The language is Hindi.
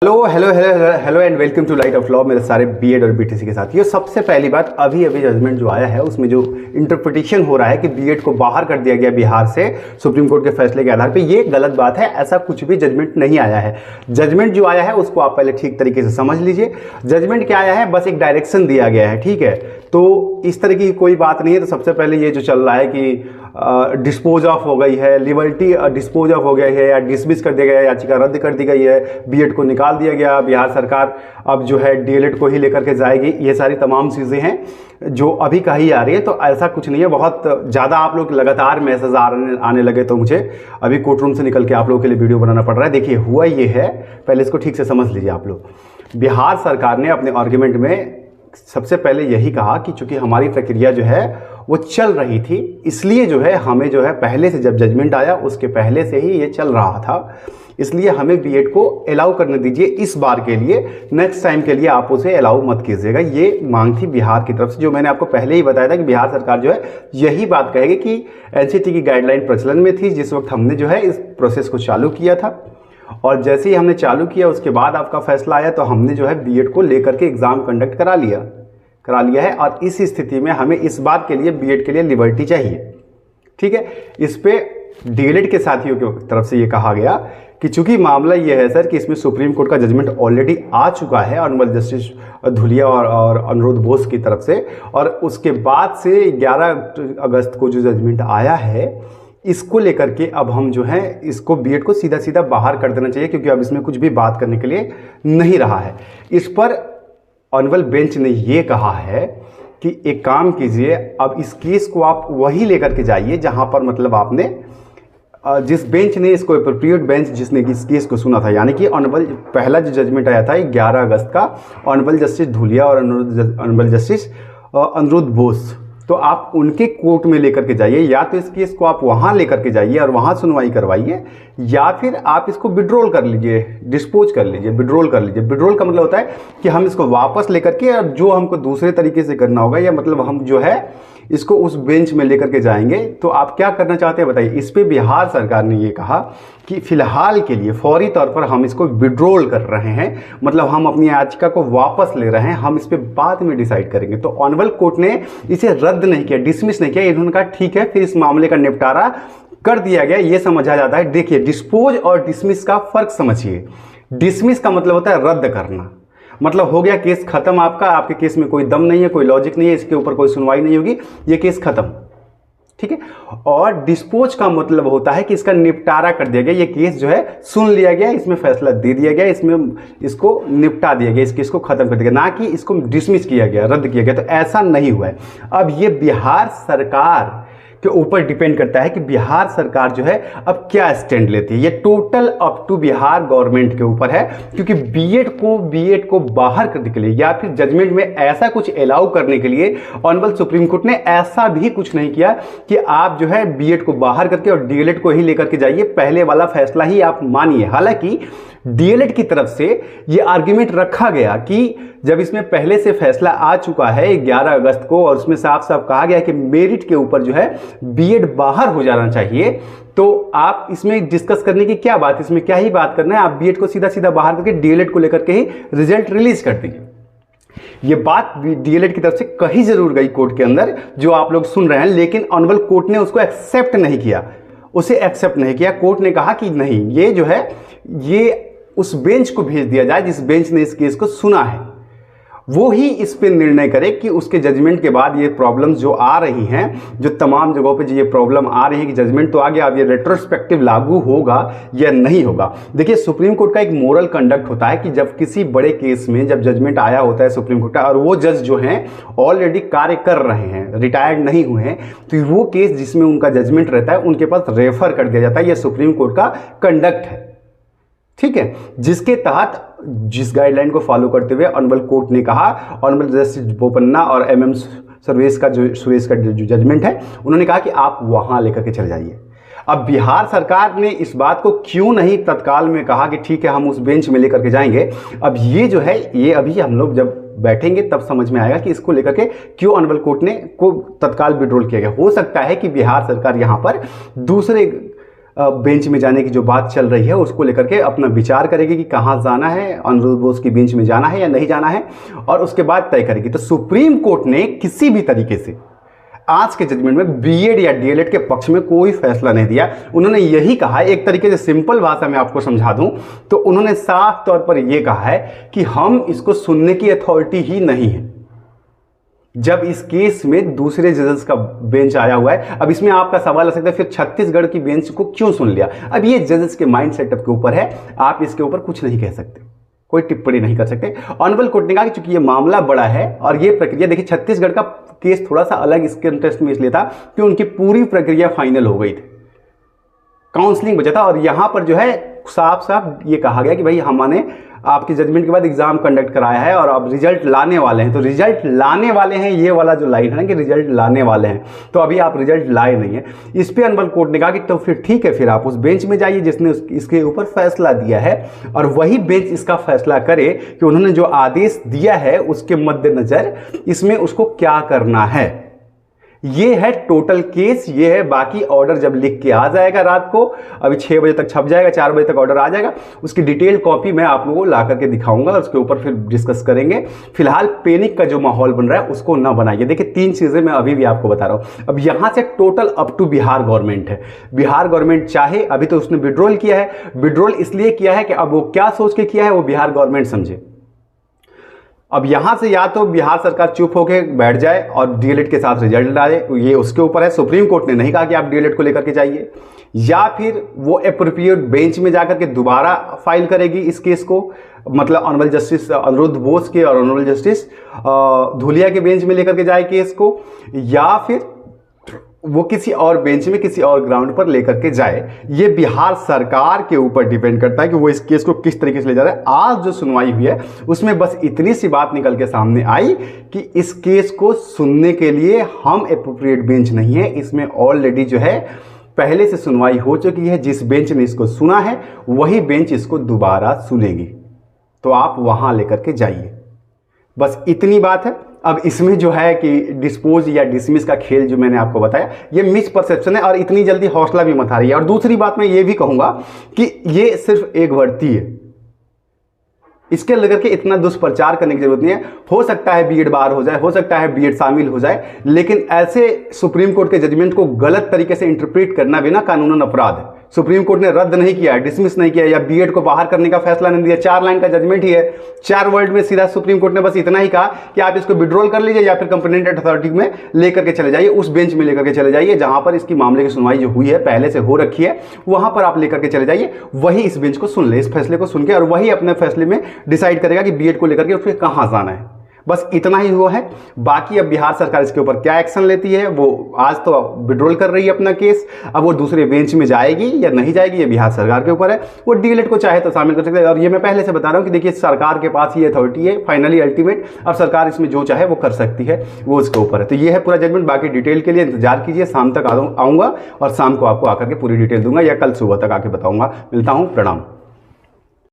Hello hello hello hello and welcome to light of law. मेरे सारे बीएड और बीटीसी के साथ। ये सबसे पहली बात, अभी अभी जजमेंट जो आया है उसमें जो इंटरप्रिटेशन हो रहा है कि बीएड को बाहर कर दिया गया बिहार से सुप्रीम कोर्ट के फैसले के आधार पे, ये गलत बात है। ऐसा कुछ भी जजमेंट नहीं आया है। जजमेंट जो आया है उसको आप पहले ठीक तरीके से समझ लीजिए। जजमेंट क्या आया है, बस एक डायरेक्शन दिया गया है, ठीक है। तो इस तरह की कोई बात नहीं है। तो सबसे पहले ये जो चल रहा है कि डिस्पोज ऑफ हो गई है, लिबर्टी डिस्पोज ऑफ हो गया है या डिसमिस कर दिया गया है, याचिका रद्द कर दी गई है, बीएड को निकाल दिया गया, बिहार सरकार अब जो है डीएलएड को ही लेकर के जाएगी, ये सारी तमाम चीज़ें हैं जो अभी कही आ रही है। तो ऐसा कुछ नहीं है। बहुत ज़्यादा आप लोग लगातार मैसेज आने लगे तो मुझे अभी कोर्ट रूम से निकल के आप लोगों के लिए वीडियो बनाना पड़ रहा है। देखिए हुआ ये है, पहले इसको ठीक से समझ लीजिए आप लोग। बिहार सरकार ने अपने आर्ग्यूमेंट में सबसे पहले यही कहा कि चूंकि हमारी प्रक्रिया जो है वो चल रही थी, इसलिए जो है हमें जो है पहले से, जब जजमेंट आया उसके पहले से ही ये चल रहा था, इसलिए हमें बीएड को अलाउ करने दीजिए इस बार के लिए। नेक्स्ट टाइम के लिए आप उसे अलाउ मत कीजिएगा। ये मांग थी बिहार की तरफ से, जो मैंने आपको पहले ही बताया था कि बिहार सरकार जो है यही बात कहेगी कि एनसीटी की गाइडलाइन प्रचलन में थी जिस वक्त हमने जो है इस प्रोसेस को चालू किया था, और जैसे ही हमने चालू किया उसके बाद आपका फैसला आया तो हमने जो है बीएड को लेकर के एग्ज़ाम कंडक्ट करा लिया है। और इस स्थिति में हमें इस बात के लिए बीएड के लिए लिबर्टी चाहिए, ठीक है। इस पे डीएलएड के साथियों की तरफ से ये कहा गया कि चूंकि मामला ये है सर कि इसमें सुप्रीम कोर्ट का जजमेंट ऑलरेडी आ चुका है ऑनरेबल जस्टिस धुलिया और अनुरुद्ध बोस की तरफ से, और उसके बाद से 11 अगस्त को जो जजमेंट आया है, इसको लेकर के अब हम जो है इसको बीएड को सीधा सीधा बाहर कर देना चाहिए, क्योंकि अब इसमें कुछ भी बात करने के लिए नहीं रहा है। इस पर ऑनरेबल बेंच ने ये कहा है कि एक काम कीजिए, अब इस केस को आप वही लेकर के जाइए जहां पर मतलब आपने जिस बेंच ने इसको, एप्रोप्रिएट बेंच जिसने इस केस को सुना था, यानी कि ऑनरेबल पहला जो जजमेंट आया था 11 अगस्त का, ऑनरेबल जस्टिस धुलिया और ऑनरेबल जस्टिस अनुरुद्ध बोस, तो आप उनके कोर्ट में लेकर के जाइए। या तो इस केस को आप वहाँ लेकर के जाइए और वहाँ सुनवाई करवाइए, या फिर आप इसको विड्रॉल कर लीजिए, डिस्पोज कर लीजिए, विड्रॉल कर लीजिए। विड्रॉल का मतलब होता है कि हम इसको वापस लेकर के, और जो हमको दूसरे तरीके से करना होगा, या मतलब हम जो है इसको उस बेंच में लेकर के जाएंगे। तो आप क्या करना चाहते हैं बताइए। इस पे बिहार सरकार ने ये कहा कि फिलहाल के लिए फौरी तौर पर हम इसको विड्रॉल कर रहे हैं, मतलब हम अपनी याचिका को वापस ले रहे हैं, हम इस पे बाद में डिसाइड करेंगे। तो ऑनरेबल कोर्ट ने इसे रद्द नहीं किया, डिसमिस नहीं किया। इन्होंने कहा ठीक है, फिर इस मामले का निपटारा कर दिया गया, ये समझा जाता है। देखिए, डिस्पोज और डिसमिस का फर्क समझिए। डिसमिस का मतलब होता है रद्द करना, मतलब हो गया केस खत्म आपका, आपके केस में कोई दम नहीं है, कोई लॉजिक नहीं है, इसके ऊपर कोई सुनवाई नहीं होगी, ये केस खत्म, ठीक है। और डिस्पोज का मतलब होता है कि इसका निपटारा कर दिया गया, ये केस जो है सुन लिया गया, इसमें फैसला दे दिया गया, इसमें इसको निपटा दिया गया, इस केस को खत्म कर दिया गया, ना कि इसको डिसमिस किया गया, रद्द किया गया। तो ऐसा नहीं हुआ है। अब ये बिहार सरकार के ऊपर डिपेंड करता है कि बिहार सरकार जो है अब क्या स्टैंड लेती है। ये total up to Bihar government के ऊपर है, क्योंकि बीएड को बाहर करने के लिए या फिर जजमेंट में ऐसा कुछ अलाउ करने के लिए ऑनरेबल सुप्रीम कोर्ट ने ऐसा भी कुछ नहीं किया कि आप जो है बीएड को बाहर करके और डीएलएड को ही लेकर के जाइए। पहले वाला फैसला ही आप मानिए। हालांकि डीएलएड की तरफ से ये आर्ग्यूमेंट रखा गया कि जब इसमें पहले से फैसला आ चुका है 11 अगस्त को, और उसमें साफ साफ कहा गया कि मेरिट के ऊपर जो है बीएड बाहर हो जाना चाहिए, तो आप इसमें डिस्कस करने की क्या बात, इसमें क्या ही बात करना है। आप बीएड को सीधा सीधा बाहर करके डीएलएड को लेकर के ही रिजल्ट रिलीज कर दीजिए। ये बात डीएलएड की तरफ से कही जरूर गई कोर्ट के अंदर, जो आप लोग सुन रहे हैं, लेकिन ऑनरेबल कोर्ट ने उसको एक्सेप्ट नहीं किया, उसे एक्सेप्ट नहीं किया। कोर्ट ने कहा कि नहीं, ये जो है ये उस बेंच को भेज दिया जाए जिस बेंच ने इस केस को सुना है, वो ही इस पे निर्णय करे कि उसके जजमेंट के बाद ये प्रॉब्लम्स जो आ रही हैं, जो तमाम जगहों पे जो ये प्रॉब्लम आ रही है कि जजमेंट तो आ गया, अब ये रेट्रोस्पेक्टिव लागू होगा या नहीं होगा। देखिए, सुप्रीम कोर्ट का एक मोरल कंडक्ट होता है कि जब किसी बड़े केस में जब जजमेंट आया होता है सुप्रीम कोर्ट का, और वो जज जो हैं ऑलरेडी कार्य कर रहे हैं, रिटायर्ड नहीं हुए हैं, तो वो केस जिसमें उनका जजमेंट रहता है उनके पास रेफर कर दिया जाता है। ये सुप्रीम कोर्ट का कंडक्ट है, ठीक है, जिसके तहत जिस गाइडलाइन को फॉलो करते हुए ऑनरेबल कोर्ट ने कहा, ऑनरेबल जस्टिस बोपन्ना और एमएम सुरेश का जो जजमेंट है, उन्होंने कहा कि आप वहां लेकर के चले जाइए। अब बिहार सरकार ने इस बात को क्यों नहीं तत्काल में कहा कि ठीक है हम उस बेंच में लेकर के जाएंगे, अब ये जो है ये अभी हम लोग जब बैठेंगे तब समझ में आएगा कि इसको लेकर के क्यों ऑनरेबल कोर्ट ने को तत्काल विड्रॉल किया गया। हो सकता है कि बिहार सरकार यहाँ पर दूसरे बेंच में जाने की जो बात चल रही है उसको लेकर के अपना विचार करेगी कि कहाँ जाना है, अनिरुद्ध बोस की बेंच में जाना है या नहीं जाना है, और उसके बाद तय करेगी। तो सुप्रीम कोर्ट ने किसी भी तरीके से आज के जजमेंट में बीएड या डीएलएड के पक्ष में कोई फैसला नहीं दिया। उन्होंने यही कहा, एक तरीके से सिंपल भाषा में आपको समझा दूं तो उन्होंने साफ तौर पर यह कहा है कि हम इसको सुनने की अथॉरिटी ही नहीं है। जब इस केस में दूसरे जजेस का बेंच आया हुआ है, अब इसमें आपका सवाल आ सकता है फिर छत्तीसगढ़ की बेंच को क्यों सुन लिया। अब ये जजेस के माइंड सेटअप के ऊपर है, आप इसके ऊपर कुछ नहीं कह सकते, कोई टिप्पणी नहीं कर सकते। ऑनरेबल कोर्ट ने कहा कि चूंकि ये मामला बड़ा है और ये प्रक्रिया, देखिए छत्तीसगढ़ का केस थोड़ा सा अलग इसके इंटरेस्ट में इसलिए था कि उनकी पूरी प्रक्रिया फाइनल हो गई थी, काउंसलिंग बचा था, और यहां पर जो है साफ साफ ये कहा गया कि भाई हमने आपके जजमेंट के बाद एग्जाम कंडक्ट कराया है और अब रिजल्ट लाने वाले हैं। तो रिजल्ट लाने वाले हैं, ये वाला जो लाइन है ना कि रिजल्ट लाने वाले हैं, तो अभी आप रिजल्ट लाए नहीं है। इस पे ऑनरेबल कोर्ट ने कहा कि तो फिर ठीक है, फिर आप उस बेंच में जाइए जिसने इसके ऊपर फैसला दिया है, और वही बेंच इसका फैसला करे कि उन्होंने जो आदेश दिया है उसके मद्देनजर इसमें उसको क्या करना है। ये है टोटल केस, ये है। बाकी ऑर्डर जब लिख के आ जाएगा रात को, अभी 6 बजे तक छप जाएगा, 4 बजे तक ऑर्डर आ जाएगा, उसकी डिटेल कॉपी मैं आप लोगों को ला करके दिखाऊंगा, उसके ऊपर फिर डिस्कस करेंगे। फिलहाल पैनिक का जो माहौल बन रहा है उसको ना बनाइए। देखिए 3 चीजें मैं अभी भी आपको बता रहा हूं। अब यहां से total up to Bihar government है। बिहार गवर्नमेंट चाहे, अभी तो उसने विड्रॉल किया है, विड्रॉल इसलिए किया है कि अब वो क्या सोच के किया है वो बिहार गवर्नमेंट समझे। अब यहां से या तो बिहार सरकार चुप होकर बैठ जाए और डीएलएड के साथ रिजल्ट लाए, ये उसके ऊपर है। सुप्रीम कोर्ट ने नहीं कहा कि आप डीएलएड को लेकर के जाइए, या फिर वो एप्रोप्रिएट बेंच में जाकर के दोबारा फाइल करेगी इस केस को, मतलब ऑनरेबल जस्टिस अनिरुद्ध बोस के और ऑनरेबल जस्टिस धुलिया के बेंच में लेकर के जाए केस को, या फिर वो किसी और बेंच में किसी और ग्राउंड पर लेकर के जाए। ये बिहार सरकार के ऊपर डिपेंड करता है कि वो इस केस को किस तरीके से ले जा रहा है। आज जो सुनवाई हुई है उसमें बस इतनी सी बात निकल के सामने आई कि इस केस को सुनने के लिए हम एप्रोप्रिएट बेंच नहीं है, इसमें ऑलरेडी जो है पहले से सुनवाई हो चुकी है। जिस बेंच ने इसको सुना है वही बेंच इसको दोबारा सुनेगी, तो आप वहां लेकर के जाइए। बस इतनी बात है। अब इसमें जो है कि डिस्पोज या डिसमिस का खेल जो मैंने आपको बताया, ये मिस परसेप्शन है, और इतनी जल्दी हौसला भी मत हारिए। और दूसरी बात मैं ये भी कहूंगा कि ये सिर्फ एक भर्ती है, इसके लेकर के इतना दुष्प्रचार करने की जरूरत नहीं है। हो सकता है बीएड बार हो जाए, हो सकता है बीएड शामिल हो जाए, लेकिन ऐसे सुप्रीम कोर्ट के जजमेंट को गलत तरीके से इंटरप्रेट करना भी ना कानूनन अपराध है। सुप्रीम कोर्ट ने रद्द नहीं किया, डिसमिस नहीं किया, या बीएड को बाहर करने का फैसला नहीं दिया। 4 लाइन का जजमेंट ही है, 4 वर्ड में सीधा सुप्रीम कोर्ट ने बस इतना ही कहा कि आप इसको विड्रॉल कर लीजिए या फिर कंप्लेंट अथॉरिटी में लेकर के चले जाइए, उस बेंच में लेकर के चले जाइए जहां पर इसकी मामले की सुनवाई जो हुई है पहले से हो रखी है, वहां पर आप लेकर के चले जाइए। वही इस बेंच को सुन ले, इस फैसले को सुन के, और वही अपने फैसले में डिसाइड करेगा कि बीएड को लेकर के उसके कहां जाना है। बस इतना ही हुआ है। बाकी अब बिहार सरकार इसके ऊपर क्या एक्शन लेती है, वो आज तो विड्रॉल कर रही है अपना केस, अब वो दूसरे बेंच में जाएगी या नहीं जाएगी ये बिहार सरकार के ऊपर है। वो डीएलएड को चाहे तो शामिल कर सकते हैं, और ये मैं पहले से बता रहा हूं कि देखिए सरकार के पास ही अथॉरिटी है फाइनली अल्टीमेट। अब सरकार इसमें जो चाहे वो कर सकती है, वो उसके ऊपर है। तो ये है पूरा जजमेंट। बाकी डिटेल के लिए इंतजार कीजिए, शाम तक आऊँगा और शाम को आपको आकर के पूरी डिटेल दूंगा, या कल सुबह तक आके बताऊंगा। मिलता हूँ, प्रणाम।